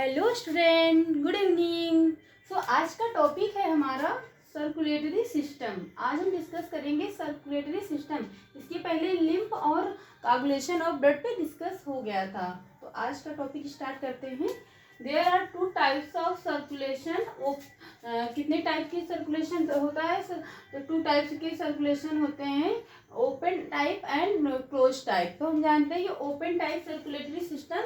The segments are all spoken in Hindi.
Hello student, good evening. आज का टॉपिक है हमारा सर्कुलेटरी सिस्टम। आज हम डिस्कस करेंगे सर्कुलेटरी सिस्टम। इसके पहले लिम्फ और कोagulation ऑफ ब्लड पे डिस्कस हो गया था। तो आज का टॉपिक स्टार्ट करते हैं। There are two types of circulation. कितने टाइप की सर्कुलेशन होता है? टू टाइप्स के सर्कुलेशन होते हैं, open type and close type. तो हम जानते हैं कि ओपन टाइप सर्कुलेटरी सिस्टम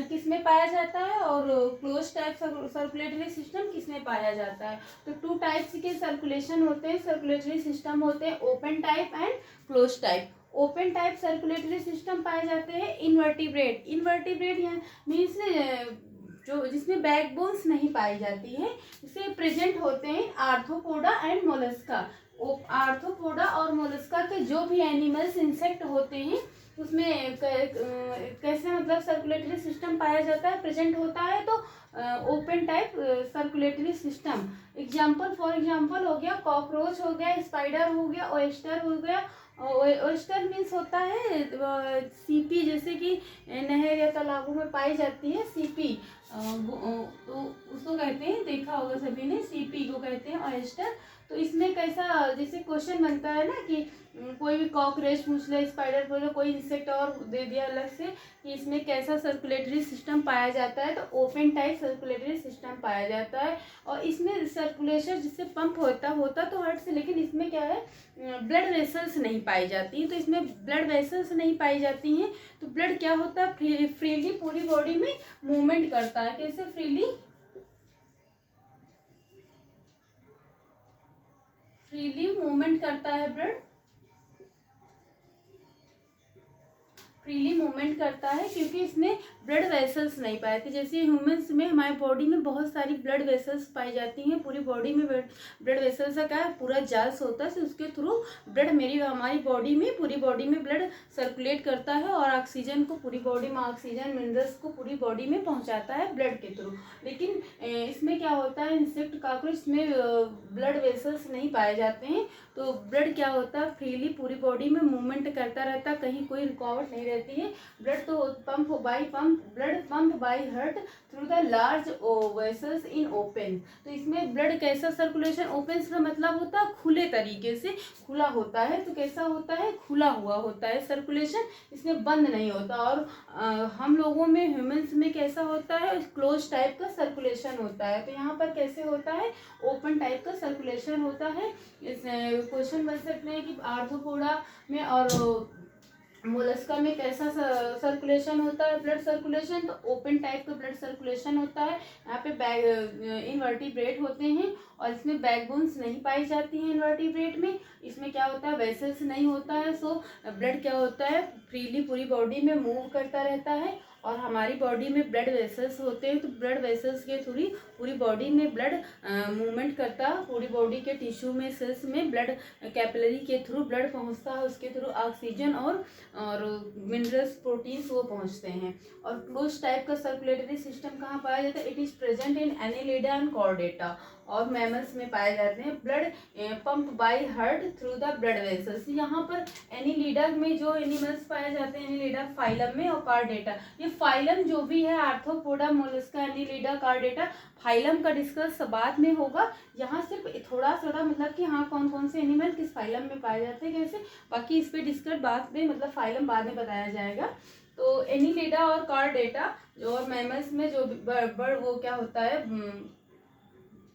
किस में पाया जाता है और क्लोज टाइप सर्कुलेटरी सिस्टम किस में पाया जाता है। तो टू टाइप्स के सर्कुलेशन होते हैं, सर्कुलेटरी सिस्टम होते हैं, open type and close type. Open type circulatory system पाए जाते हैं इनवर्टिब्रेट। इनवर्टिब्रेट मीन्स जो जिसमें बैकबोन्स नहीं पाई जाती है, इसे प्रेजेंट होते हैं आर्थ्रोपोडा एंड मोलस्का। आर्थ्रोपोडा और मोलस्का के जो भी एनिमल्स इंसेक्ट होते हैं उसमें कैसे मतलब सर्कुलेटरी सिस्टम पाया जाता है, प्रेजेंट होता है। तो open type circulatory system for example हो गया कॉकरोच, हो गया स्पाइडर, हो गया ओएस्टर, हो गया ओएस्टर मीन्स होता है सीपी, जैसे कि नहर या तालाबों में पाई जाती है सीपी, तो उसको कहते हैं, देखा होगा सभी ने, सीपी को कहते हैं ओएस्टर। तो इसमें कैसा जैसे क्वेश्चन बनता है ना कि कोई भी कॉकरोच पूछ ले, स्पाइडर पूछ ले, कोई इंसेक्ट और दे दिया अलग से कि इसमें कैसा सर्कुलेटरी सिस्टम पाया जाता है, तो ओपन टाइप सर्कुलेटरी सिस्टम पाया जाता है। और इसमें सर्कुलेशन जिससे पंप होता तो हार्ट से, लेकिन इसमें क्या है, ब्लड वेसल्स नहीं पाई जाती हैं। तो इसमें ब्लड वेसल्स नहीं पाई जाती हैं तो ब्लड क्या होता है, फ्रीली पूरी बॉडी में मूवमेंट करता है। कैसे फ्रीली मूवमेंट करता है ब्लड, फ्रीली मूवमेंट करता है क्योंकि इसमें ब्लड वेसल्स नहीं पाए थे। जैसे ह्यूमंस में, हमारे बॉडी में बहुत सारी ब्लड वेसल्स पाई जाती हैं, पूरी बॉडी में ब्लड वेसल्स का पूरा जाल्स होता है, तो उसके थ्रू ब्लड हमारी बॉडी में, पूरी बॉडी में ब्लड सर्कुलेट करता है और ऑक्सीजन को पूरी बॉडी में, ऑक्सीजन मिनरल्स को पूरी बॉडी में पहुँचाता है ब्लड के थ्रू। लेकिन इसमें क्या होता है, इंसेक्ट काकरोच में ब्लड वेसल्स नहीं पाए जाते हैं, तो ब्लड क्या होता है, फ्रीली पूरी बॉडी में मूवमेंट करता रहता है, कहीं कोई रुकावट नहीं रहती है। ब्लड तो blood pump by heart through the large vessels in open. तो इसमें ब्लड कैसा सर्कुलेशन, ओपन का मतलब होता है खुले तरीके से, खुला होता है। तो कैसा होता है, खुला हुआ होता है सर्कुलेशन, इसमें बंद नहीं होता। और हम लोगों में, ह्यूमंस में कैसा होता है, क्लोज टाइप का सर्कुलेशन होता है। तो यहाँ पर कैसे होता है, ओपन टाइप का सर्कुलेशन होता है। इस क्वेश्चन बन सकते हैं कि आर्थ्रोपोडा में और मोलस्का में कैसा सर्कुलेशन होता है, ब्लड सर्कुलेशन। तो ओपन टाइप का ब्लड सर्कुलेशन होता है। यहाँ पे इनवर्टिब्रेट होते हैं और इसमें बैकबोन्स नहीं पाई जाती हैं इनवर्टिब्रेट में। इसमें क्या होता है, वेसल्स नहीं होता है, सो ब्लड क्या होता है, फ्रीली पूरी बॉडी में मूव करता रहता है। और हमारी बॉडी में ब्लड वेसल्स होते हैं, तो ब्लड वेसल्स के थ्रू पूरी बॉडी में ब्लड मूवमेंट करता है, पूरी बॉडी के टिश्यू में, सेल्स में ब्लड कैपिलरी के थ्रू ब्लड पहुंचता है, उसके थ्रू ऑक्सीजन और मिनरल्स, प्रोटीन्स वो पहुंचते हैं। और क्लोज टाइप का सर्कुलेटरी सिस्टम कहाँ पाया जाता है, it is present in Annelida and Chordata, और मैमल्स में पाए जाते हैं। Blood pump by heart through the blood vessels. यहाँ पर एनिलिडा में जो एनिमल्स पाए जाते हैं, एनिलिडा फाइलम में और कार्डेटा, ये फाइलम जो भी है, arthropoda, Mollusca, Annelida, chordata, phylum का डिस्कस बाद में होगा। यहाँ सिर्फ थोड़ा थोड़ा मतलब कि हाँ, कौन कौन से एनिमल किस फाइलम में पाए जाते हैं, कैसे, बाकी इस पे डिस्कस बाद में, मतलब फाइलम बाद में बताया जाएगा। तो एनिलिडा और कार्डेटा जो, और मैमल्स में जो बड़ वो क्या होता है,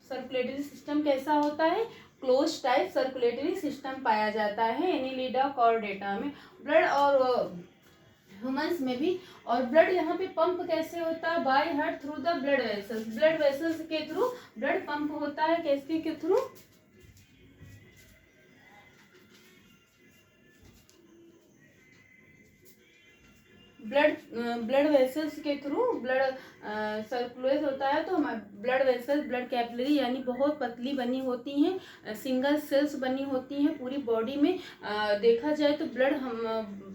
सर्कुलेटरी सिस्टम कैसा होता है, क्लोज टाइप सर्कुलेटरी सिस्टम पाया जाता है एनिलिडा कॉर्डेटा में। ब्लड और ह्यूमंस में भी। और ब्लड यहाँ पे पंप कैसे होता है, by heart through the blood vessels, blood vessels के थ्रू ब्लड पंप होता है, कैसे के थ्रू, ब्लड वेसल्स के थ्रू ब्लड सर्कुलेट होता है। तो ब्लड वेसल्स, ब्लड कैपिलरी यानी बहुत पतली बनी होती हैं, सिंगल सेल्स बनी होती हैं पूरी बॉडी में। देखा जाए तो ब्लड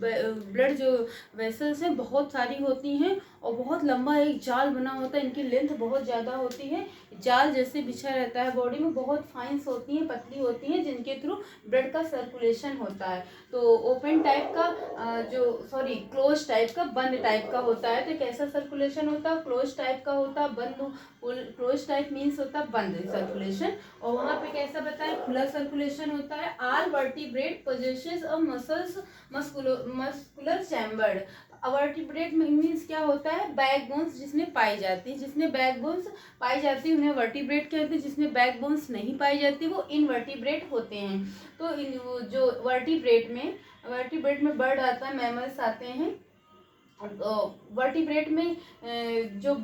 ब्लड जो वेसल्स हैं बहुत सारी होती हैं और बहुत लंबा एक जाल बना होता है, इनकी लेंथ बहुत ज़्यादा होती है, जाल जैसे बिछा रहता है बॉडी में, बहुत फाइन्स होती हैं, पतली होती हैं, जिनके थ्रू ब्लड का सर्कुलेशन होता है। तो ओपन टाइप का क्लोज टाइप का, बंद टाइप का होता है। तो कैसा सर्कुलेशन होता है? क्लोज टाइप का होता है। बंद, क्लोज टाइप मीन्स होता है बंद सर्कुलेशन। और वहाँ पे कैसा बताया? खुला सर्कुलेशन होता है। All vertebrate possesses a muscular chamber. Vertebrate means क्या होता है? बैकबोन्स जिसमें पाई जाती है, जिसमें बैकबोन्स पाई जाती है उन्हें वर्टिब्रेट कहते हैं। जिसमें बैकबोन्स नहीं पाई जाती वो इनवर्टिब्रेट होते हैं। तो जो वर्टिब्रेट में बर्ड आता है, मैमल्स आते हैं। वर्टिब्रेट में जो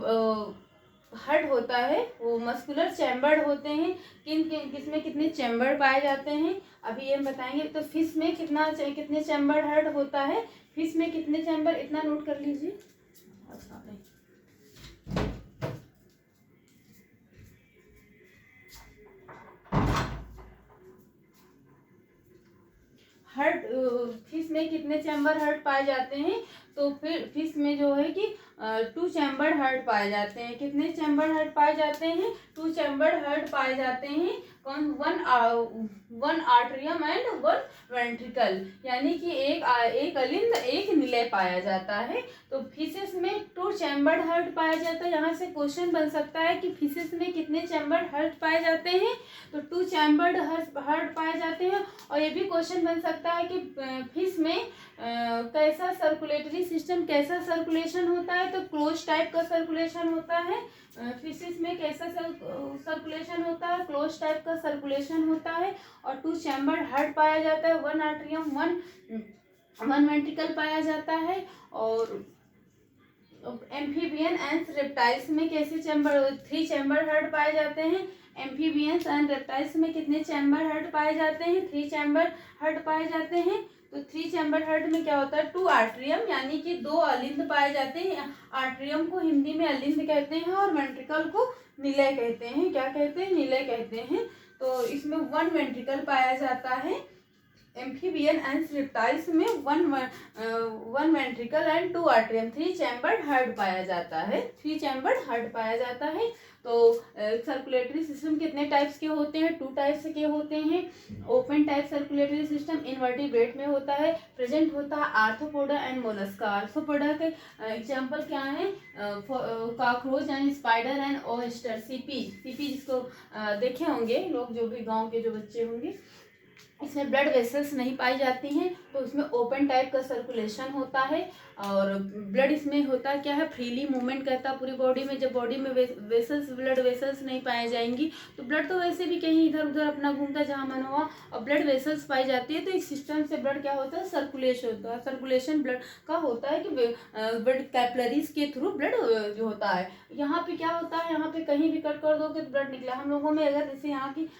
हर्ट होता है वो मस्कुलर चैम्बर्ड होते हैं। किसमें कितने चैम्बर पाए जाते हैं अभी ये हम बताएंगे। तो फिश में कितने चैम्बर हर्ट होता है? फिश में कितने चैम्बर, इतना नोट कर लीजिए। हर्ट, फिश में कितने चैम्बर हर्ट पाए जाते हैं? तो फिर फिश में जो है कि 2 चैम्बर हर्ट पाए जाते हैं। कितने चैम्बर हर्ट पाए जाते हैं? 2 चैम्बर हर्ट पाए जाते हैं। कौन? 1 आर्टरियम एंड 1 वेंट्रिकल, यानी कि एक अलिंद एक निलय पाया जाता है। तो फिशेस में 2 चैम्बर हर्ट पाया जाता है। यहाँ से क्वेश्चन बन सकता है कि फिशेस में कितने चैम्बर हर्ट पाए जाते हैं? तो 2 चैम्बर्ड हर्ट पाए जाते हैं। और ये भी क्वेश्चन बन सकता है कि फिश में कैसा सर्कुलेटरी सिस्टम, कैसा सर्कुलेशन होता है? तो क्लोज टाइप का सर्कुलेशन होता है। फिशेस में कैसा सर्कुलेशन होता है? क्लोज टाइप का सर्कुलेशन होता है। और 2 चैम्बर हर्ट पाया जाता है। 1 आर्टरियम 1 वेंट्रिकल पाया जाता है। और एम्फीबियन एंड रेप्टाइल्स में कैसे चैम्बर? 3 चैम्बर हर्ट पाए जाते हैं। एम्फीबियंस एंड रेप्टाइल्स में कितने चैम्बर हर्ट पाए जाते हैं? 3 चैम्बर हर्ट पाए जाते हैं। तो 3 चैम्बर हर्ट में क्या होता है? 2 आर्टरियम, यानी कि 2 अलिंद पाए जाते हैं। आर्टरियम को हिंदी में अलिंद कहते हैं और वेंट्रिकल को निलय कहते हैं। क्या कहते हैं? निलय कहते हैं। तो इसमें 1 वेंट्रिकल पाया जाता है। एम्फीबियन एंड रेप्टाइल्स में 1 ventricle and 2 atrium, 3 chambered hurt पाया जाता है। 3 चैम्बर्ड हर्ट पाया जाता है। तो सर्कुलेटरी सिस्टम कितने टाइप्स के होते हैं? 2 टाइप्स के होते हैं। Open type circulatory system invertebrate में होता है। प्रेजेंट होता है आर्थ्रोपोडा एंड मोलस्का। आर्थ्रोपोडा के एग्जाम्पल क्या है? Cockroach and spider and oyster. CP जिसको देखे होंगे लोग, जो भी गांव के जो बच्चे होंगे। इसमें ब्लड वेसल्स नहीं पाई जाती हैं, तो इसमें ओपन टाइप का सर्कुलेशन होता है। और ब्लड इसमें होता क्या है? फ्रीली मूवमेंट करता है पूरी बॉडी में। जब बॉडी में ब्लड वेसल्स नहीं पाई जाएंगी तो ब्लड तो वैसे भी कहीं इधर उधर अपना घूमता जहाँ मन हुआ, और ब्लड वेसल्स पाई जाती है तो एक सिस्टम से ब्लड क्या होता है? सर्कुलेशन ब्लड का होता है कि ब्लड कैपिलरीज के थ्रू ब्लड जो होता है। यहाँ पे क्या होता है? यहाँ पे कहीं भी कट कर दो तो ब्लड निकला। हम लोगों में अगर जैसे यहाँ की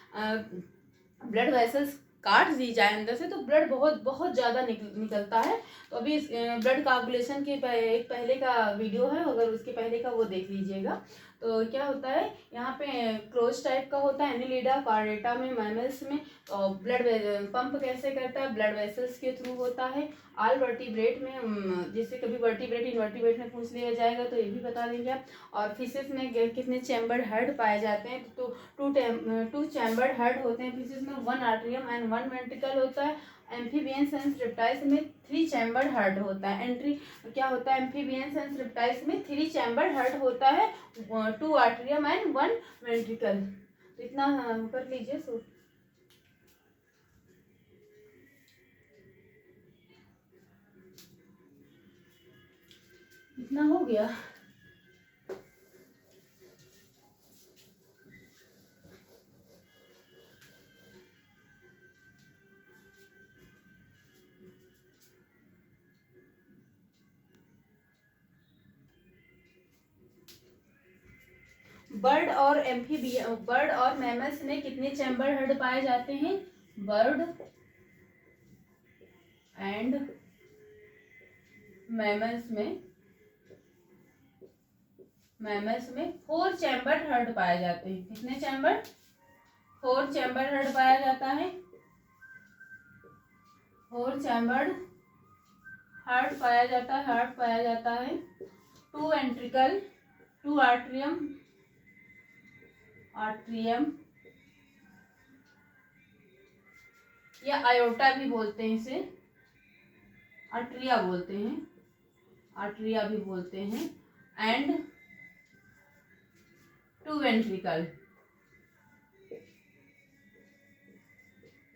ब्लड वेसल्स काट दी जाए अंदर से तो ब्लड बहुत ज़्यादा निकलता है। तो अभी ब्लड कोआगुलेशन के एक पहले का वीडियो है, अगर उसके पहले का वो देख लीजिएगा। तो क्या होता है यहाँ पे? क्लोज टाइप का होता है एनिलिडा, कार्डेटा में, मैमल्स में। तो ब्लड पंप कैसे करता है? ब्लड वेसल्स के थ्रू होता है। आल वर्टिब्रेट में, जैसे कभी वर्टिब्रेट इनवर्टिब्रेट में पूछ लिया जाएगा तो ये भी बता देंगे आप। और फिशेस में कितने चैम्बर्ड हर्ट पाए जाते हैं? तो 2 चैम्बर्ड हर्ट होते हैं फिशेस में। 1 आर्टरियम एंड 1 वेंट्रिकल होता है। एम्फीबियंस एंड रेप्टाइल्स में 3 चैम्बर्ड हर्ट होता है। क्या होता है? एम्फीबियंस एंड रेप्टाइल्स में 3 चैम्बर्ड हर्ट होता है। 2 आर्टरियम एंड 1 वेंट्रिकल। तो इतना कर लीजिए। इतना हो गया। बर्ड और मैमल्स में कितने चैम्बर हर्ट पाए जाते हैं? बर्ड एंड मैमल्स में 4 चैम्बर हर्ट पाए जाते हैं। कितने चैम्बर? 4 चैम्बर हर्ट पाया जाता है। 4 चैम्बर्ड हार्ट पाया जाता है, हार्ट पाया जाता है, 2 वेंट्रिकल, 2 आर्ट्रियम, आर्ट्रियम या आयोटा भी बोलते हैं इसे, आर्ट्रिया बोलते हैं, आर्ट्रिया भी बोलते हैं, एंड 2 वेंट्रिकल,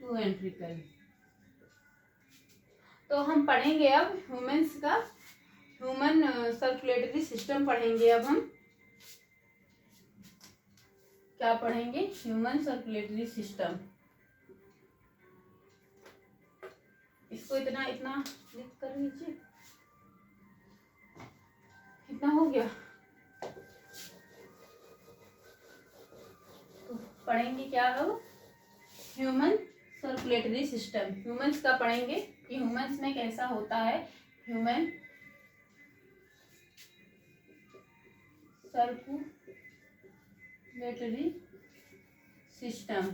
2 वेंट्रिकल। तो हम पढ़ेंगे अब ह्यूमंस का, ह्यूमन सर्कुलेटरी सिस्टम पढ़ेंगे। अब हम क्या पढ़ेंगे? Human circulatory system. इसको इतना इतना लिख कर लीजिए, इतना हो गया। तो पढ़ेंगे क्या अब? Human circulatory system. ह्यूमंस का पढ़ेंगे कि ह्यूमंस में कैसा होता है ह्यूमन सर्कुलेटरी सिस्टम।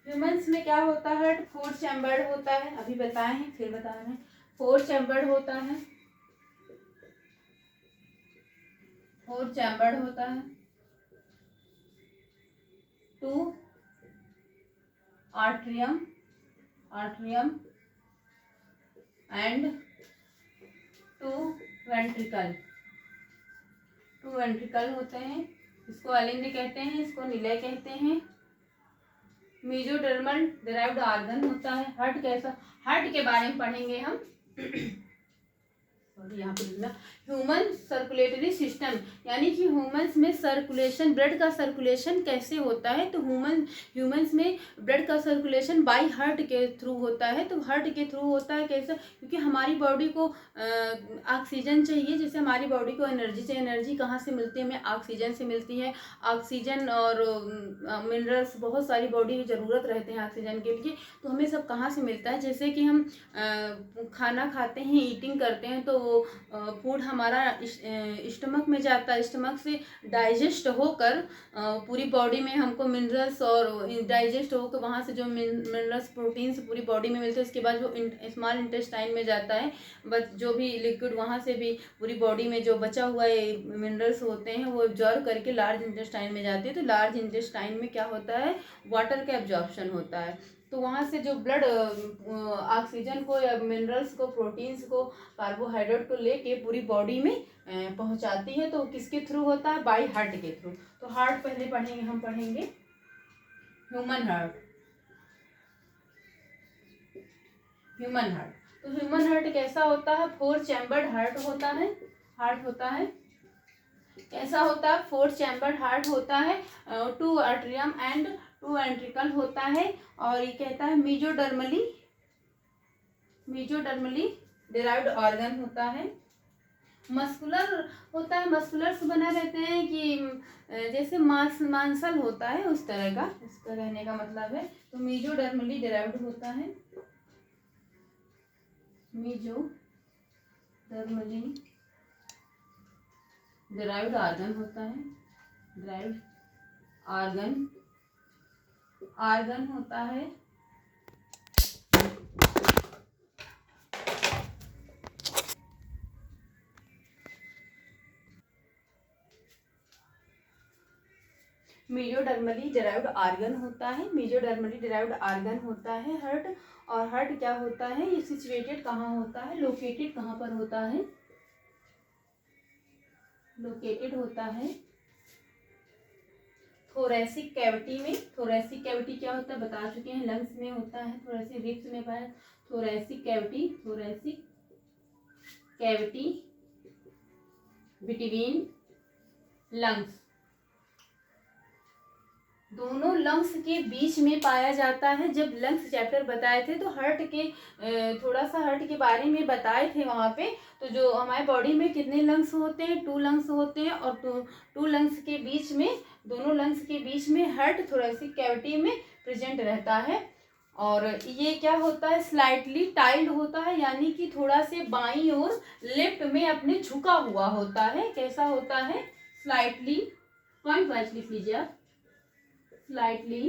ह्यूमंस में क्या होता है? 4 चैम्बर्ड होता है, अभी बताए हैं फिर बता रहे हैं। 4 चैम्बर्ड होता है, 4 चैम्बर्ड होता है, 2 atrium, atrium and 2 ventricle, 2 ventricle होते हैं। इसको अलिंद कहते हैं, इसको निलय कहते हैं। मेजोडर्मल डिराइव्ड ऑर्गन होता है। हार्ट कैसा, हार्ट के बारे में पढ़ेंगे हम। सॉरी, यहाँ पे लिखना ह्यूमन सर्कुलेटरी सिस्टम, यानी कि ह्यूमंस में सर्कुलेशन, ब्लड का सर्कुलेशन कैसे होता है। तो ह्यूमंस में ब्लड का सर्कुलेशन बाय हार्ट के थ्रू होता है। तो हार्ट के थ्रू होता है कैसे? क्योंकि हमारी बॉडी को ऑक्सीजन चाहिए, जैसे हमारी बॉडी को एनर्जी चाहिए। एनर्जी कहाँ से मिलती है? हमें ऑक्सीजन से मिलती है। ऑक्सीजन और मिनरल्स, बहुत सारी बॉडी की ज़रूरत रहते हैं ऑक्सीजन के लिए। तो हमें सब कहाँ से मिलता है? जैसे कि हम खाना खाते हैं, ईटिंग करते हैं, तो फूड हमारा स्टमक में जाता है। स्टमक से डाइजेस्ट होकर पूरी बॉडी में हमको मिनरल्स, और डाइजेस्ट होकर वहाँ से जो मिनरल्स प्रोटीन्स पूरी बॉडी में मिलते हैं, उसके बाद वो स्मॉल इंटेस्टाइन में जाता है। बस जो भी लिक्विड वहाँ से भी पूरी बॉडी में जो बचा हुआ मिनरल्स होते हैं वो एब्जॉर्ब करके लार्ज इंटेस्टाइन में जाते हैं। तो लार्ज इंटेस्टाइन में क्या होता है? वाटर का एब्जॉर्प्शन होता है। तो वहाँ से जो ब्लड ऑक्सीजन को या मिनरल्स को, प्रोटीन्स को, कार्बोहाइड्रेट को लेके पूरी बॉडी में पहुँचाती है। तो किसके थ्रू होता है? बाय हार्ट के थ्रू। तो हार्ट पहले पढ़ेंगे, हम पढ़ेंगे ह्यूमन हार्ट। ह्यूमन हार्ट, तो ह्यूमन हार्ट कैसा होता है? 4 चैम्बर्ड हार्ट होता है। हार्ट होता है कैसा होता है? 4 चैम्बर्ड हार्ट होता है, 2 आर्ट्रियम एंड 2 वेंट्रिकल होता है। और ये कहता है मेजोडर्मली, मेजोडर्मली डिराइव्ड ऑर्गन होता है। मस्कुलर होता है, मस्कुलर से बना रहते हैं कि जैसे मांसल होता है उस तरह का, इसका कहने का मतलब है। तो मेजोडर्मली डिराइव्ड होता है, मेजोडर्मली डिराइव्ड ऑर्गन होता है, डिराइव्ड ऑर्गन, ऑर्गन होता है। मेजोडर्मली डिराइव्ड ऑर्गन होता है, मेजोडर्मली डिराइव्ड ऑर्गन होता है हार्ट। और हार्ट क्या होता है? ये सिचुएटेड कहाँ होता है? लोकेटेड कहाँ पर होता है? लोकेटेड होता है थोरेसिक कैविटी में। थोरेसिक कैविटी क्या होता है बता चुके हैं, लंग्स में होता है। थोरेसिक रिब्स में पाया thoracic cavity, thoracic cavity between lungs, दोनों लंग्स के बीच में पाया जाता है। जब लंग्स चैप्टर बताए थे तो हार्ट के थोड़ा सा हार्ट के बारे में बताए थे वहाँ पे। तो जो हमारे बॉडी में कितने लंग्स होते हैं? 2 लंग्स होते हैं। और 2 लंग्स के बीच में, दोनों लंग्स के बीच में हार्ट थोरेसिक कैविटी में प्रेजेंट रहता है। और ये क्या होता है? स्लाइटली टाइल्ड होता है, यानी कि थोड़ा से बाईं और लेफ्ट में अपने झुका हुआ होता है। कैसा होता है? स्लाइटली, पॉइंट वाइज लिख लीजिए आप, slightly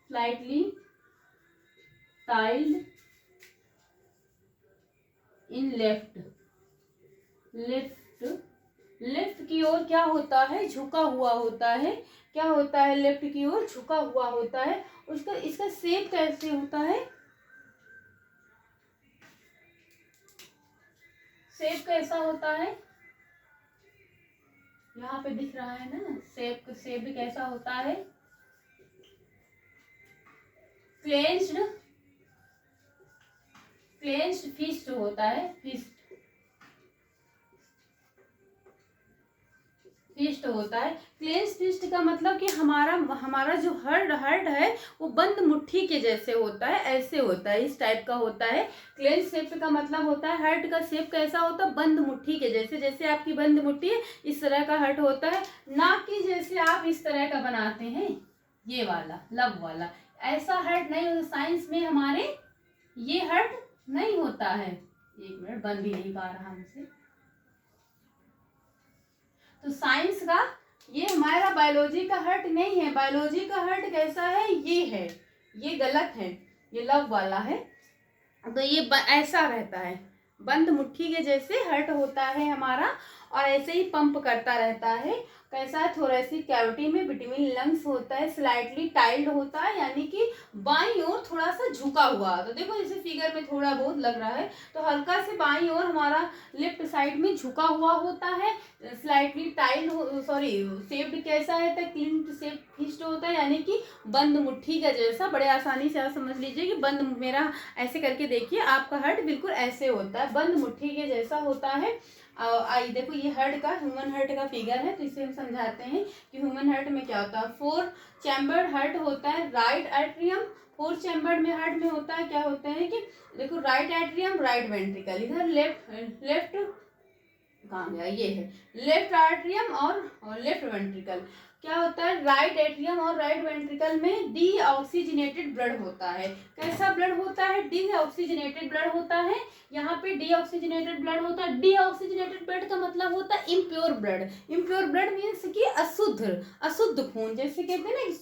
slightly tiled in left, left left की ओर क्या होता है, झुका हुआ होता है। क्या होता है, लेफ्ट की ओर झुका हुआ होता है। उसका इसका शेप कैसे होता है, शेप कैसा होता है, यहाँ पे दिख रहा है ना, शेप शेप भी कैसा होता है, क्लेंज्ड, क्लेंज्ड फिस्ट होता है, फिस्ट फिस्ट होता है। क्लेंज फिस्ट का मतलब कि हमारा हमारा जो हर्ट है वो बंद मुट्ठी के जैसे होता है, ऐसे होता है, इस टाइप का होता है। क्लेंज शेप का मतलब होता है हर्ट का शेप कैसा होता है, बंद मुट्ठी के जैसे, जैसे आपकी बंद मुट्ठी है इस तरह का हर्ट होता है, ना कि जैसे आप इस तरह का बनाते हैं ये वाला लव वाला, ऐसा हर्ट नहीं होता साइंस में हमारे, ये हर्ट नहीं होता है। एक मिनट, बन भी नहीं पा रहा मुझसे। तो साइंस का ये हमारा बायोलॉजी का हर्ट नहीं है। बायोलॉजी का हर्ट कैसा है, ये है, ये गलत है, ये लव वाला है। तो ये ऐसा रहता है, बंद मुट्ठी के जैसे हर्ट होता है हमारा, और ऐसे ही पंप करता रहता है। कैसा है, थोरेसिक कैविटी में बिटवीन लंग्स होता है, स्लाइटली टाइल्ड होता है, यानी कि बाईं ओर थोड़ा सा झुका हुआ। तो देखो जैसे फिगर में थोड़ा बहुत लग रहा है, तो हल्का से बाईं ओर हमारा लेफ्ट साइड में झुका हुआ होता है, स्लाइटली टाइल्ड सॉरी शेप्ड कैसा है, तो क्लिंट शेप फिस्ट होता है, यानी कि बंद मुट्ठी का जैसा। बड़े आसानी से आप समझ लीजिए कि बंद, मेरा ऐसे करके देखिए, आपका हर्ट बिल्कुल ऐसे होता है, बंद मुट्ठी के जैसा होता है। आई देखो ये हर्ट का, ह्यूमन हर्ट का फिगर है, तो इसे हम समझाते हैं कि ह्यूमन हर्ट में क्या होता है। 4 चैम्बर्ड हर्ट होता है, राइट एट्रियम, 4 चैम्बर्ड में हर्ट में होता है, क्या होता है कि देखो राइट एट्रियम, राइट वेंट्रिकल, इधर लेफ्ट कहाँ गया, ये है लेफ्ट एट्रियम और लेफ्ट वेंट्रिकल। क्या होता है, राइट एट्रियम और राइट वेंट्रिकल में डीऑक्सीजनेटेड ब्लड होता है। कैसा ब्लड होता है, डीऑक्सीजनेटेड ब्लड होता है। यहाँ पे डीऑक्सीजनेटेड ब्लड होता है। डीऑक्सीजनेटेड ब्लड का मतलब होता है impure blood. Impure blood means कि अशुद्ध, अशुद्ध खून, जैसे कहते हैं ना कि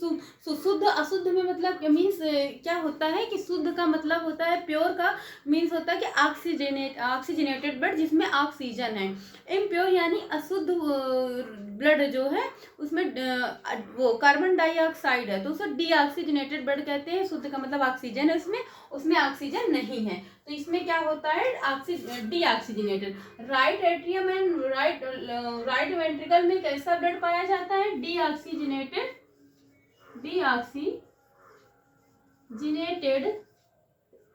शुद्ध अशुद्ध में मतलब मीन्स क्या होता है कि शुद्ध का मतलब होता है, प्योर का मीन्स होता है कि ऑक्सीजनेटेड ब्लड जिसमें ऑक्सीजन है। इम्प्योर यानी अशुद्ध ब्लड जो है उसमें वो कार्बन डाइऑक्साइड है, तो उसे डीऑक्सीजनेटेड ब्लड कहते हैं। शुद्ध का मतलब ऑक्सीजन है उसमें, उसमें ऑक्सीजन नहीं है, तो इसमें क्या होता है deoxygenated. Right atrium and right ventricle में कैसा ब्लड पाया जाता है, डीऑक्सीजनेटेड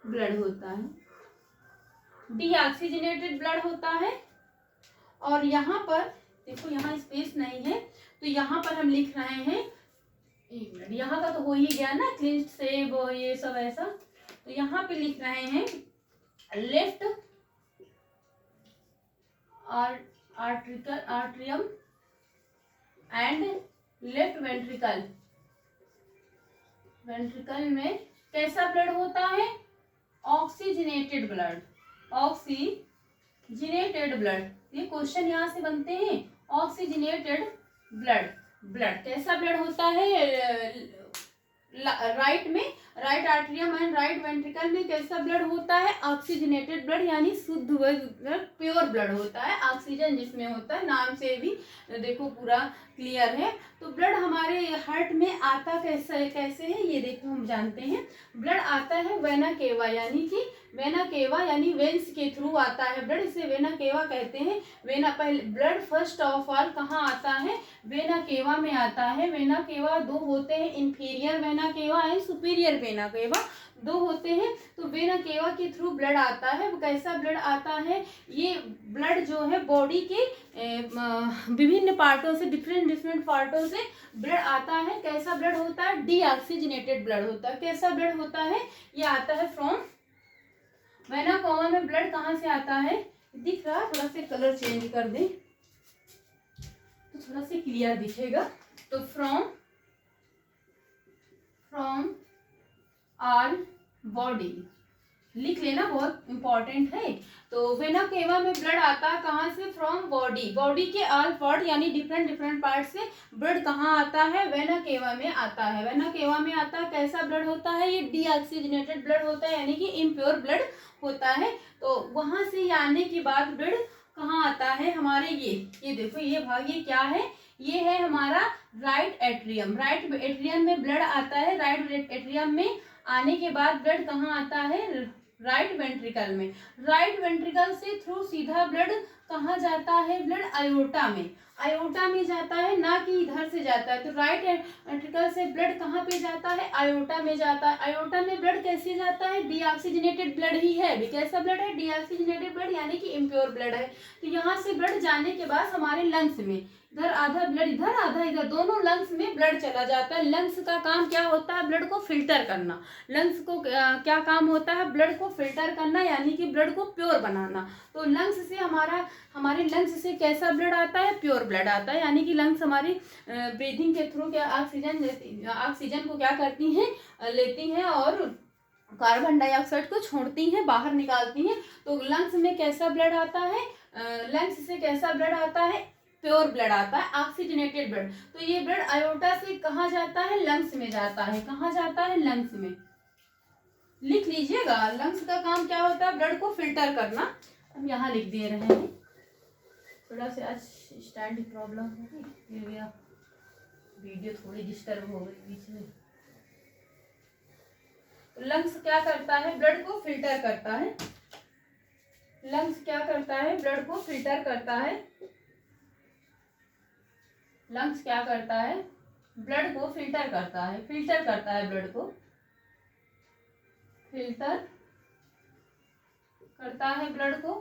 ब्लड होता है, डीऑक्सीजनेटेड ब्लड होता है। और यहाँ पर देखो, यहाँ स्पेस नहीं है, तो यहाँ पर हम लिख रहे हैं, एक मिनट, यहाँ का तो हो ही गया ना, क्लिंच से वो ये सब ऐसा, तो यहाँ पे लिख रहे हैं left atrium and left ventricle, ventricle में कैसा ब्लड होता है, ऑक्सीजनेटेड ब्लड, ऑक्सीजनेटेड ब्लड। ये क्वेश्चन यहाँ से बनते हैं, ऑक्सीजनेटेड ब्लड, ब्लड कैसा ब्लड होता है राइट में, right atrium and right ventricle में कैसा ब्लड होता है, ऑक्सीजनेटेड ब्लड, यानी शुद्ध ब्लड, प्योर ब्लड होता है, ऑक्सीजन जिसमें होता है, नाम से भी देखो पूरा क्लियर है। तो ब्लड हमारे हार्ट में आता कैसे कैसे है, ये देखो हम जानते हैं। ब्लड आता है वेना केवा, यानी कि वेना केवा यानी वेन्स के थ्रू आता है ब्लड, इसे वेना केवा कहते हैं। वेना पहले ब्लड फर्स्ट ऑफ ऑल कहाँ आता है, वेना केवा में आता है। वेना केवा दो होते हैं, inferior vena cava and superior vena cava, दो होते हैं। तो वेना केवा के थ्रू ब्लड आता है। कैसा ब्लड आता है, ये ब्लड जो है बॉडी के विभिन्न पार्टों से, डिफरेंट पार्टों से ब्लड आता है। कैसा ब्लड होता है, डीऑक्सीजनेटेड ब्लड होता है। कैसा ब्लड होता है, ये आता है फ्रॉम वेना केवा में। ब्लड कहाँ से आता है, दिख रहा है, थोड़ा सा कलर चेंज कर दें तो थोड़ा सा क्लियर दिखेगा। तो फ्रॉम आल बॉडी, लिख लेना, बहुत इंपॉर्टेंट है। तो वेना केवा में ब्लड आता है कहाँ से? From body. बॉडी के ऑल पार्ट यानी डिफरेंट डिफरेंट पार्ट से ब्लड कहाँ आता है? वेना केवा में आता है। वेना केवा में आता है। कैसा ब्लड होता है? ये डीऑक्सीजनेटेड ब्लड होता है, यानी कि इम्प्योर ब्लड होता है। तो वहां से ये आने के बाद ब्लड कहाँ आता है? हमारे ये देखो, ये भाग ये क्या है? ये है हमारा राइट एट्रियम। राइट एट्रियम में ब्लड आता है। राइट एट्रियम में आने के बाद ब्लड कहाँ आता है? राइट वेंट्रिकल में। राइट वेंट्रिकल से थ्रू सीधा ब्लड कहाँ जाता है? ब्लड आयोटा में। आयोटा में जाता है, ना कि इधर से जाता है। तो राइट वेंट्रिकल से ब्लड कहाँ पे जाता है? आयोटा में जाता है। आयोटा में ब्लड कैसे जाता है? डीऑक्सीजनेटेड ब्लड ही है। भी कैसा ब्लड है? डीऑक्सीजनेटेड ब्लड, यानी कि इम्प्योर ब्लड है। तो यहाँ से ब्लड जाने के बाद हमारे लंग्स में, इधर आधा ब्लड इधर आधा इधर, दोनों लंग्स में ब्लड चला जाता है। लंग्स का काम क्या होता है? ब्लड को फिल्टर करना। लंग्स को क्या काम होता है? ब्लड को फिल्टर करना, यानी कि ब्लड को प्योर बनाना। तो लंग्स से हमारे लंग्स से कैसा ब्लड आता है? प्योर ब्लड आता है। यानी कि लंग्स हमारी ब्रीदिंग के थ्रू क्या ऑक्सीजन को क्या करती हैं? लेती हैं और कार्बन डाइऑक्साइड को छोड़ती हैं, बाहर निकालती हैं। तो लंग्स में कैसा ब्लड आता है? लंग्स से कैसा ब्लड आता है? प्योर ब्लड आता है, ऑक्सीजनेटेड ब्लड। तो ये ब्लड आयोटा से कहाँ जाता है? लंग्स में जाता है। कहाँ जाता है? लंग्स में। लिख लीजिएगा, लंग्स का काम क्या होता है? ब्लड को फिल्टर करना। हम यहाँ लिख दे रहे हैं। थोड़ा सा आज स्टैंड की प्रॉब्लम होगी, वीडियो थोड़ी डिस्टर्ब हो गई बीच में। लंग्स क्या करता है? ब्लड को फिल्टर करता है। लंग्स क्या करता है? ब्लड को फिल्टर करता है। लंग्स क्या करता है? ब्लड को फिल्टर करता है। फिल्टर करता है, ब्लड को फिल्टर करता है ब्लड को।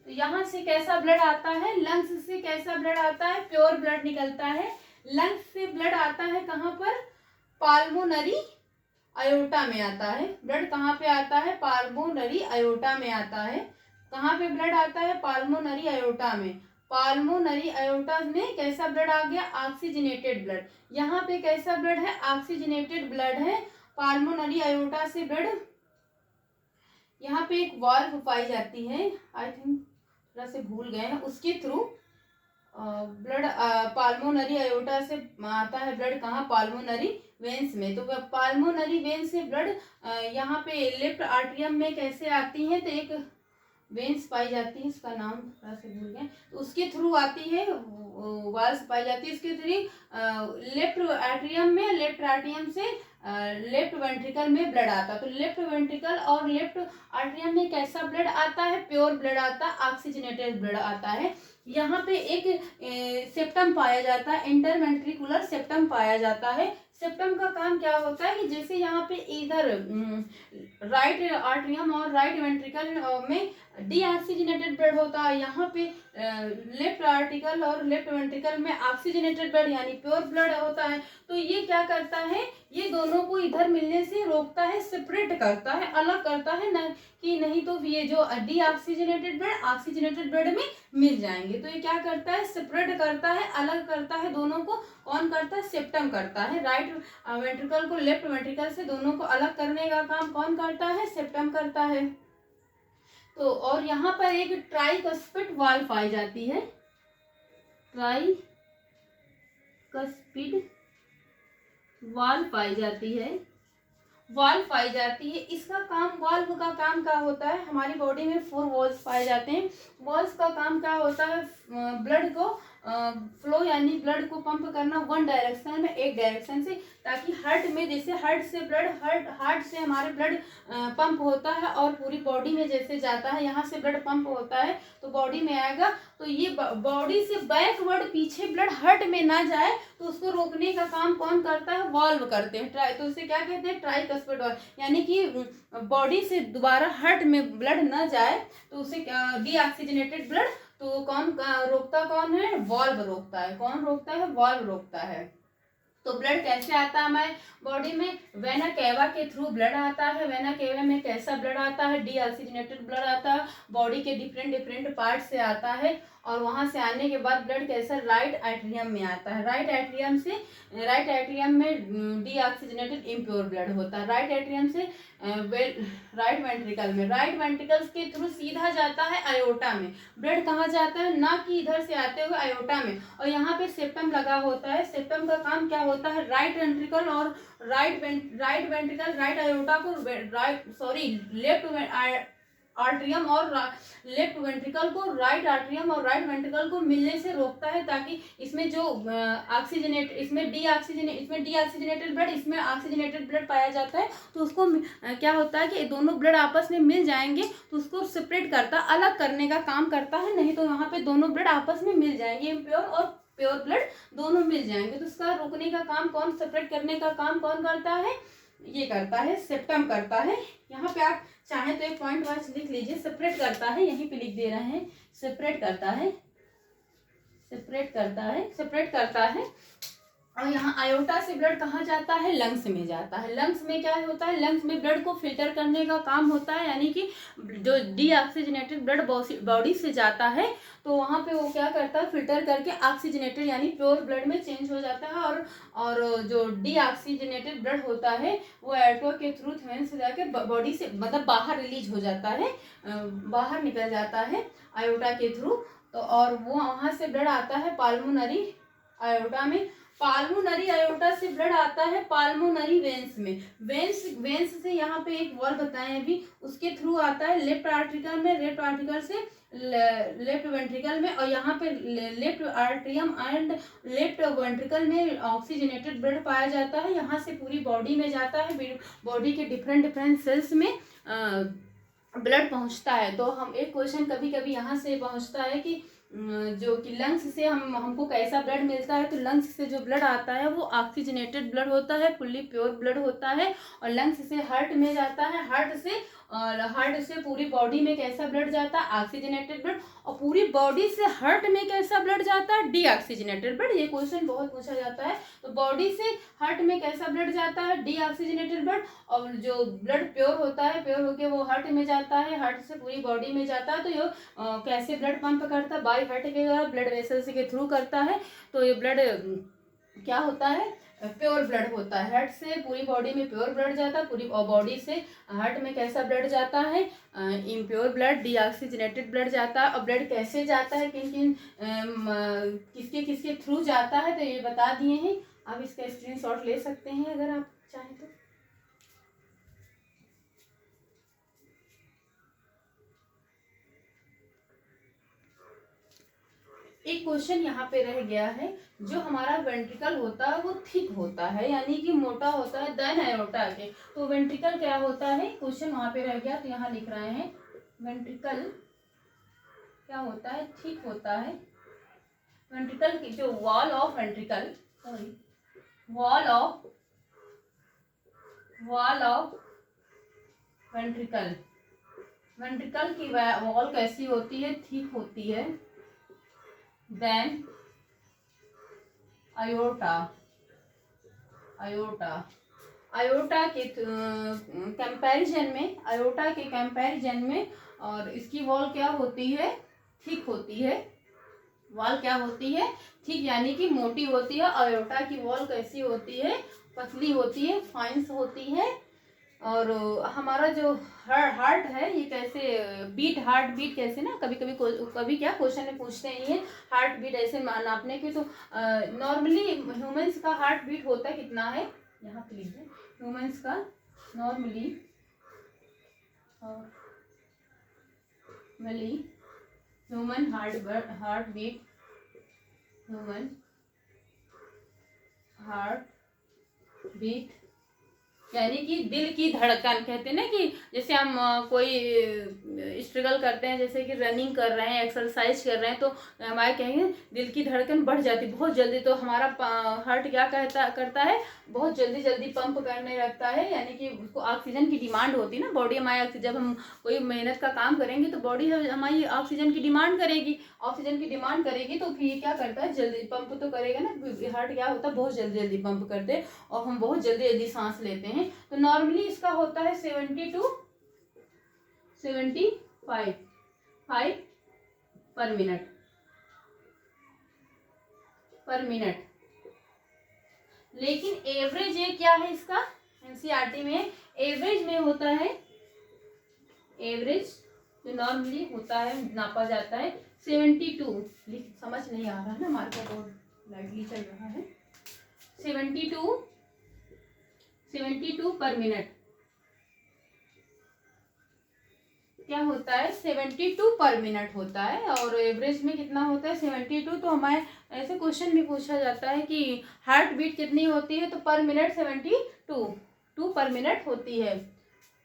तो यहाँ से कैसा ब्लड आता है? लंग्स से कैसा ब्लड आता है? प्योर ब्लड निकलता है। लंग्स से ब्लड आता है कहाँ पर? पाल्मोनरी अयोटा में आता है। ब्लड कहाँ पे आता है? पाल्मोनरी अयोटा में आता है। कहाँ पे ब्लड आता है? पाल्मोनरी अयोटा में। पाल्मोनरी अयोटा में कैसा ब्लड आ गया? Oxygenated blood. यहाँ पे कैसा ब्लड है? ऑक्सीजनेटेड ब्लड है। पाल्मोनरी अयोटा से ब्लड, यहाँ पे एक वाल्व पाई जाती है, आई थिंक थोड़ा से भूल गए हैं, उसके थ्रू ब्लड पाल्मोनरी अयोटा से आता है ब्लड। कहाँ? पाल्मोनरी वेन्स में। तो पाल्मोनरी वेन से ब्लड यहाँ पे लेफ्ट आर्टरियम में कैसे आती है? तो एक वेन्स पाई जाती है, इसका नाम थोड़ा से भूल गए, तो उसके थ्रू आती है, वाल्स पाई जाती है इसके थ्रू लेफ्ट आर्टरियम में। लेफ्ट आर्टरियम से लेफ्ट वेंट्रिकल में ब्लड आता है। तो लेफ्ट वेंट्रिकल और लेफ्ट आर्टरियम में कैसा ब्लड आता है? प्योर ब्लड आता है, ऑक्सीजनेटेड ब्लड आता है। यहाँ पे एक सेप्टम पाया जाता है, इंटरवेंट्रिकुलर सेप्टम पाया जाता है। सेप्टम का काम क्या होता है कि जैसे यहाँ पे इधर राइट आर्टरियम और राइट वेंट्रिकल में डीऑक्सीजनेटेड ब्लड होता है, यहाँ पे लेफ्ट आर्टिकल और लेफ्ट वेंट्रिकल में ऑक्सीजनेटेड ब्लड यानी प्योर ब्लड होता है। तो ये क्या करता है? ये दोनों को इधर मिलने से रोकता है, सेपरेट करता है, अलग करता है, न कि नहीं तो ये जो डीऑक्सीजनेटेड ब्लड ऑक्सीजनेटेड ब्लड में मिल जाएंगे। तो ये क्या करता है? सेपरेट करता है, अलग करता है दोनों को। कौन करता है? सेप्टम करता है। राइट वेंट्रिकल को लेफ्ट वेंट्रिकल से दोनों को अलग करने का काम कौन करता है? सेप्टम करता है। तो और यहाँ पर एक ट्राइकस्पिड वाल्व पाई जाती है। ट्राइकस्पिड वाल्व पाई जाती है। वाल्व पाई जाती है। इसका काम, वाल्व का काम क्या होता है? हमारी बॉडी में 4 वॉल्व्स पाए जाते हैं। वॉल्व्स का काम क्या होता है? ब्लड को फ्लो यानी ब्लड को पंप करना वन डायरेक्शन में, एक डायरेक्शन से, ताकि हार्ट में, जैसे हार्ट से ब्लड हार्ट से हमारे ब्लड पंप होता है और पूरी बॉडी में जैसे जाता है, यहाँ से ब्लड पंप होता है तो बॉडी में आएगा। तो ये बॉडी से बैकवर्ड पीछे ब्लड हार्ट में ना जाए, तो उसको रोकने का काम कौन करता है? वाल्व करते हैं। तो उसे क्या कहते हैं? Tricuspid valve. यानी कि बॉडी से दोबारा हार्ट में ब्लड ना जाए, तो उसे डीऑक्सीजनेटेड ब्लड, तो कौन रोकता? कौन है? वाल्व रोकता है। कौन रोकता है? वाल्व रोकता है। तो ब्लड कैसे आता है हमारे बॉडी में, वेना केवा के थ्रू ब्लड आता है। वेना केवा में कैसा ब्लड आता है, डीऑक्सीजनेटेड ब्लड आता है, बॉडी के डिफरेंट डिफरेंट पार्ट से आता है। और वहां से आने के बाद ब्लड कैसा राइट एट्रियम में आता है। राइट एट्रियम में डीऑक्सीजनेटेड इम्प्योर ब्लड होता है। राइट एट्रियम से राइट वेंट्रिकल में, राइट वेंट्रिकल्स के थ्रू सीधा जाता है आयोटा में। ब्लड कहाँ जाता है, ना कि इधर से आते हुए आयोटा में। और यहाँ पे सेप्टम लगा होता है। सेप्टम का काम क्या होता है, राइट वेंट्रिकल और राइट वेंट्रिकल, राइट आयोटा को लेफ्ट आर्ट्रियम और लेफ्ट वेंट्रिकल को राइट आर्ट्रियम और राइट वेंट्रिकल को मिलने से रोकता है, ताकि इसमें जो इसमें डीऑक्सीजनेटेड ब्लड, इसमें ऑक्सीजनेटेड ब्लड पाया जाता है। तो उसको क्या होता है कि दोनों ब्लड आपस में मिल जाएंगे तो उसको सेपरेट करता, अलग करने का काम करता है। नहीं तो यहाँ पे दोनों ब्लड आपस में मिल जाएंगे, इम्प्योर और प्योर ब्लड दोनों मिल जाएंगे। तो उसका रोकने का काम कौन, सेपरेट करने का काम कौन करता है, ये करता है सेप्टम करता है। यहाँ पे आप चाहे तो एक पॉइंट वाइज लिख लीजिए, सेपरेट करता है, यहीं पे लिख दे रहे हैं, सेपरेट करता है, सेपरेट करता है। और यहाँ आयोटा से ब्लड कहाँ जाता है, लंग्स में जाता है। लंग्स में क्या होता है, लंग्स में ब्लड को फिल्टर करने का काम होता है, यानी कि जो डीऑक्सीजनेटेड ब्लड बॉडी से जाता है तो वहाँ पे वो क्या करता है, फिल्टर करके ऑक्सीजनेटेड यानी प्योर ब्लड में चेंज हो जाता है। और जो डीऑक्सीजनेटेड ब्लड होता है वो एयरटो के थ्रू वेन से जाके बॉडी से मतलब बाहर रिलीज हो जाता है, बाहर निकल जाता है आयोटा के थ्रू। तो और वो वहाँ से ब्लड आता है पाल्मोनरी आयोटा में। पाल्मोनरी आयोटा से ब्लड आता है पाल्मोनरी वेन्स में। वेन्स से यहाँ पे एक वॉल बताएं अभी, उसके थ्रू आता है लेफ्ट आर्टिकल में, लेफ्ट आर्टिकल से लेफ्ट वेंट्रिकल में। और यहाँ पे left atrium and left ventricle में ऑक्सीजनेटेड ब्लड पाया जाता है। यहाँ से पूरी बॉडी में जाता है, बॉडी के डिफरेंट सेल्स में ब्लड पहुँचता है। तो हम एक क्वेश्चन कभी कभी यहाँ से पहुँचता है कि जो कि लंग्स से हमको कैसा ब्लड मिलता है, तो लंग्स से जो ब्लड आता है वो ऑक्सीजनेटेड ब्लड होता है, फुल्ली प्योर ब्लड होता है। और लंग्स से हार्ट में जाता है, हार्ट से पूरी बॉडी में कैसा ब्लड जाता है, ऑक्सीजनेटेड ब्लड। और पूरी बॉडी से हार्ट में कैसा ब्लड जाता है, डीऑक्सीजनेटेड ब्लड। ये क्वेश्चन बहुत पूछा जाता है। तो बॉडी से हार्ट में कैसा ब्लड जाता है, डीऑक्सीजनेटेड ब्लड। और जो ब्लड प्योर होता है, प्योर होके वो हार्ट में जाता है, हार्ट से पूरी बॉडी में जाता है। तो ये कैसे ब्लड पंप करता है, बाई हार्ट के द्वारा, ब्लड वेसल्स के थ्रू करता है। तो ये ब्लड क्या होता है, प्योर ब्लड होता है। हार्ट से पूरी बॉडी में प्योर ब्लड जाता है, पूरी बॉडी से हार्ट में कैसा ब्लड जाता है, इम्प्योर ब्लड, डीऑक्सीजनेटेड ब्लड जाता है। और ब्लड कैसे जाता है, किन किसके थ्रू जाता है, तो ये बता दिए हैं। आप इसका स्क्रीनशॉट ले सकते हैं अगर आप चाहें तो। एक क्वेश्चन यहाँ पे रह गया है, जो हमारा वेंट्रिकल होता है वो थिक होता है, यानी कि मोटा होता है देन आयोटा के। तो वेंट्रिकल क्या होता है, क्वेश्चन वहाँ पे रह गया, तो यहाँ लिख रहे हैं वेंट्रिकल क्या होता है, थिक होता है। वेंट्रिकल की जो wall of ventricle, wall of ventricle, ventricle की वॉल कैसी होती है, थिक होती है देन आयोटा के कंपैरिजन में, और इसकी वॉल क्या होती है, थिक होती है। वॉल क्या होती है, थिक यानी कि मोटी होती है। आयोटा की वॉल कैसी होती है, पतली होती है, फाइन होती है। और हमारा जो हार्ट है ये कैसे हार्ट बीट कैसे ना, कभी क्या क्वेश्चन में पूछते हैं ये हार्ट बीट ऐसे नापने के। तो नॉर्मली ह्यूमंस का हार्ट बीट होता है कितना है, यहाँ पे लीजिए, ह्यूमंस का नॉर्मली ह्यूमन हार्ट बीट यानी कि दिल की धड़कन, कहते हैं ना कि जैसे हम कोई स्ट्रगल करते हैं, जैसे कि रनिंग कर रहे हैं, एक्सरसाइज कर रहे हैं, तो हमारे कहेंगे दिल की धड़कन बढ़ जाती बहुत जल्दी, तो हमारा हार्ट क्या करता है, बहुत जल्दी जल्दी पंप करने लगता है, यानी कि उसको ऑक्सीजन की डिमांड होती है ना, बॉडी हमारी जब हम कोई मेहनत का काम करेंगे तो बॉडी हमारी ऑक्सीजन की डिमांड करेगी, तो फिर ये क्या करता है, जल्दी पंप तो करेगा ना, हार्ट क्या होता है, बहुत जल्दी जल्दी पंप करते हैं और हम बहुत जल्दी जल्दी सांस लेते हैं। तो नॉर्मली इसका होता है 70 to 75 पर मिनट। लेकिन एवरेज ये क्या है इसका, एनसीईआरटी में एवरेज में होता है, एवरेज जो नॉर्मली होता है नापा जाता है 72, समझ नहीं आ रहा है ना, मार्कर बोर्ड लाइटली चल रहा है, 72 पर मिनट क्या होता है, 72 पर मिनट होता है, और एवरेज में कितना होता है 72। तो हमारे ऐसे क्वेश्चन भी पूछा जाता है कि हार्ट बीट कितनी होती है, तो पर मिनट 72 पर मिनट होती है।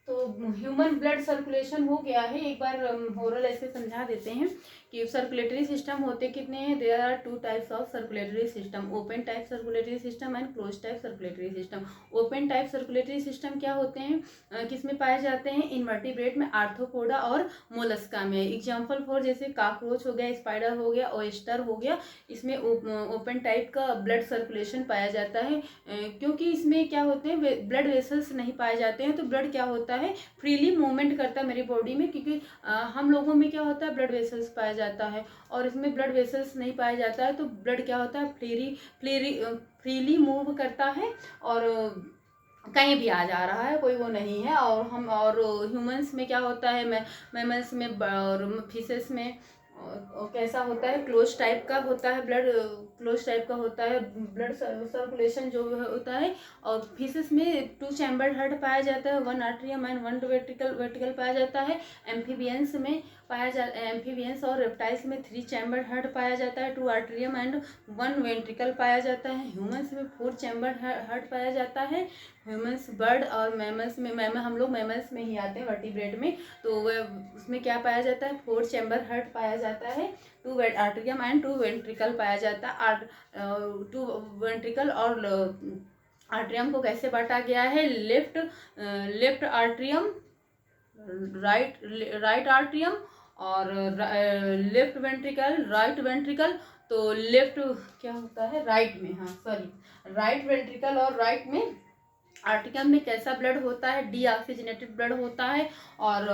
तो ह्यूमन ब्लड सर्कुलेशन हो गया है, एक बार ओरल ऐसे समझा देते हैं कि सर्कुलेटरी सिस्टम होते कितने हैं, there are 2 types of circulatory system, open type circulatory system and close type circulatory system. Open type circulatory system क्या होते हैं, किस में पाए जाते हैं, इनवर्टिब्रेट में, आर्थ्रोपोडा और मोलस्का में। एग्जाम्पल फॉर जैसे काकरोच हो गया, स्पाइडर हो गया, ऑयस्टर हो गया, इसमें ओपन टाइप का ब्लड सर्कुलेशन पाया जाता है, क्योंकि इसमें क्या होते हैं, ब्लड वेसल्स नहीं पाए जाते हैं, तो ब्लड क्या होता है, फ्रीली मूवमेंट करता है मेरी बॉडी में, क्योंकि हम लोगों में क्या होता है, ब्लड वेसल्स पाया जाता है, और इसमें ब्लड वेसल्स नहीं पाया जाता है, तो ब्लड क्या होता है, फ्रीली मूव करता है, और कहीं भी आ जा रहा है, कोई वो नहीं है। और ह्यूमंस में क्या होता है, मैमल्स में और फिशेस में और कैसा होता है, क्लोज टाइप का होता है ब्लड, क्लोज टाइप का होता है ब्लड सर्कुलेशन जो होता है, और फिशेस में 2 चैम्बर्ड हार्ट पाया जाता है, 1 आर्ट्रियम एंड 1 वेंट्रिकल पाया जाता है। एम्फीबियंस में पाया जाता है, एम्फीबियंस और रेप्टाइल्स में 3 चैम्बर्ड हार्ट पाया जाता है, 2 आर्ट्रियम एंड 1 वेंट्रिकल पाया जाता है। ह्यूमंस में 4 चैम्बर्ड हार्ट पाया जाता है। ह्यूमंस, बर्ड और मैमल्स में, हम लोग मैमल्स में ही आते हैं, वर्टिब्रेट में, तो वह उसमें क्या पाया जाता है, 4 चैम्बर हार्ट पाया जाता है, 2 आर्ट्रियम एंड 2 वेंट्रिकल पाया जाता है। 2 वेंट्रिकल और आर्ट्रियम को कैसे बांटा गया है, लेफ्ट आर्ट्रियम, राइट आर्ट्रियम, और लेफ्ट वेंट्रिकल, राइट वेंट्रिकल। तो लेफ्ट क्या होता है, राइट में, हाँ सॉरी, राइट वेंट्रिकल और राइट में आर्ट्रियम में कैसा ब्लड होता है, डीऑक्सीजनेटेड ब्लड होता है, और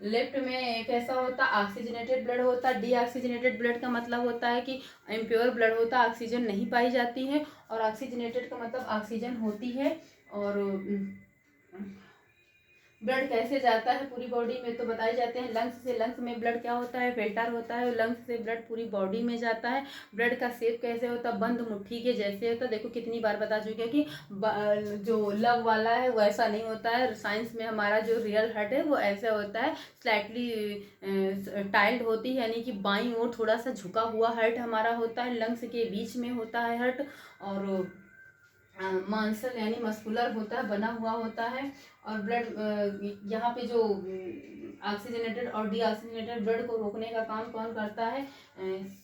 लेफ्ट में कैसा होता है, ऑक्सीजनेटेड ब्लड होता है। डीऑक्सीजनेटेड ब्लड का मतलब होता है कि इम्प्योर ब्लड होता है, ऑक्सीजन नहीं पाई जाती है, और ऑक्सीजनेटेड का मतलब ऑक्सीजन होती है। और ब्लड कैसे जाता है पूरी बॉडी में, तो बताए जाते हैं लंग्स से। लंग्स में ब्लड क्या होता है, फिल्टर होता है, लंग्स से ब्लड पूरी बॉडी में जाता है। ब्लड का शेप कैसे होता है, बंद मुट्ठी के जैसे होता है। देखो कितनी बार बता चुके हैं कि जो लव वाला है वो ऐसा नहीं होता है, साइंस में हमारा जो रियल हार्ट है वो ऐसा होता है, स्लाइटली टाइल्ड होती है, यानी कि बाईं ओर थोड़ा सा झुका हुआ हार्ट हमारा होता है, लंग्स के बीच में होता है हार्ट, और मांसल यानी मस्कुलर होता है, बना हुआ होता है। और ब्लड यहाँ पे जो ऑक्सीजनेटेड और डीऑक्सीजनेटेड ब्लड को रोकने का काम कौन करता है,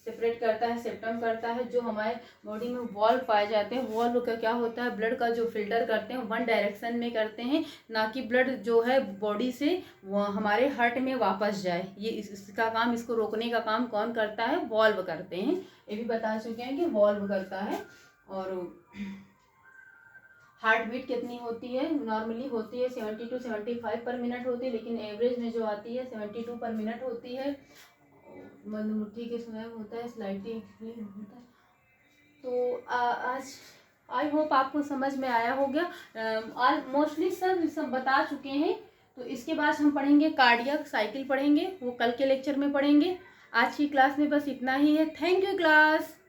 सेपरेट करता है, सेप्टम करता है। जो हमारे बॉडी में वॉल्व पाए जाते हैं, वॉल्व का क्या होता है, ब्लड का जो फिल्टर करते हैं वन डायरेक्शन में करते हैं, ना कि ब्लड जो है बॉडी से वो हमारे हार्ट में वापस जाए। ये इसका काम, इसको रोकने का काम कौन करता है, वॉल्व करते हैं। ये भी बता चुके हैं कि वॉल्व करता है। और हार्ट बीट कितनी होती है, नॉर्मली होती है 70 to 75 पर मिनट होती है, लेकिन एवरेज में जो आती है 72 पर मिनट होती है। मंदमुट्ठी के समय होता है, स्लाइटली होता है। तो आज आई होप आपको समझ में आया हो गया। आज मोस्टली सब बता चुके हैं। तो इसके बाद हम पढ़ेंगे कार्डियक साइकिल पढ़ेंगे, वो कल के लेक्चर में पढ़ेंगे। आज की क्लास में बस इतना ही है। Thank you class.